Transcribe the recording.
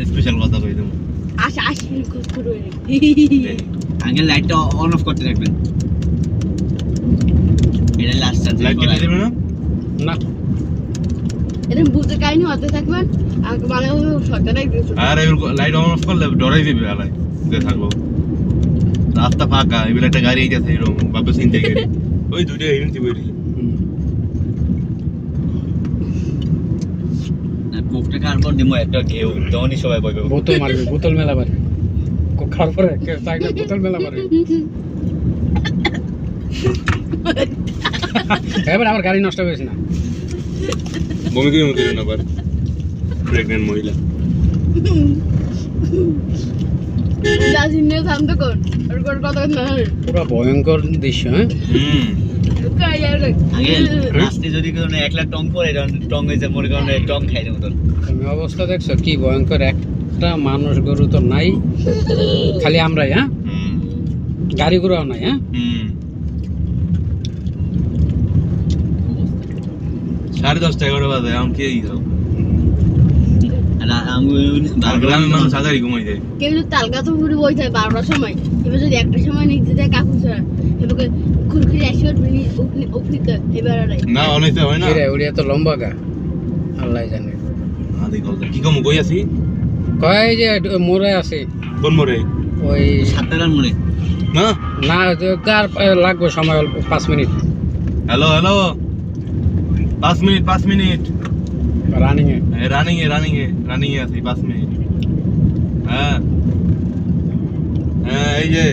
special কথা কই দেবো আশা আশির কুকুর আগে লাইটটা অন অফ করতে রাখবেন এটা লাস্ট চার্জ লাইট কেটে দেবে না না এরকম বুঝতে কাহিনী হতে থাকবেন আমাকে মানে সরকারাই দিয়েছে আর লাইট অন অফ করলে ডরাই দিবে আলাই যে থাকবো রাস্তা ফাঁকা এগুলো একটা গাড়ি এইটাছে এরকম বাপে চিন্তা করে ওই দুটো হিরণ দিব কোকটা খাওয়ার পর দিমো একটা ঘেউ তখনই সবাই বলবে বোতল মারবে বোতল মেলা মারবে কোক খাওয়ার পরে চাইলে বোতল মেলা মারবে এবার আমার গাড়ি নষ্ট হয়েছে না বমি করে মতো না আবার প্রেগন্যান্ট মহিলা জাজিনে শান্ত কর আর কোন কথা না পুরো ভয়ঙ্কর দৃশ্য হ্যাঁ আগে রাস্তায় যদি কোনো 1 লাখ টং পড়ে টং হয়েছে মনে করেন টং খাই দেবো তোর তুমি অবস্থা দেখছো কি ভয়ঙ্কর একটা মানুষ গরু তো নাই খালি আমরাই হ্যাঁ গাড়ি ঘোড়াও নাই হ্যাঁ 10:30-11 বাজে এখন কে যাও আর গ্রামের মানুষ সাদারি ঘুমাই যায় কেউ যদি তালগা তো ঘুরে বই যায় 12টার সময় এবার যদি একটা সময় নিচে যায় কাকু ছাড়া এবার খুরখুরি আসি উঠতে এবার আর না অনেকটা হয় না রে ওড়িয়া তো লম্বা গা আল্লাহ জানে আদি কল কি কম কই আছি কয় যে মোড়ে আছে কোন মোড়ে ওই 7টার মোড়ে না না কার লাগবে সময় অল্প 5 মিনিট হ্যালো 5 মিনিট রানিং এ রানিং এ আছি 5 মিনিট হ্যাঁ এই যে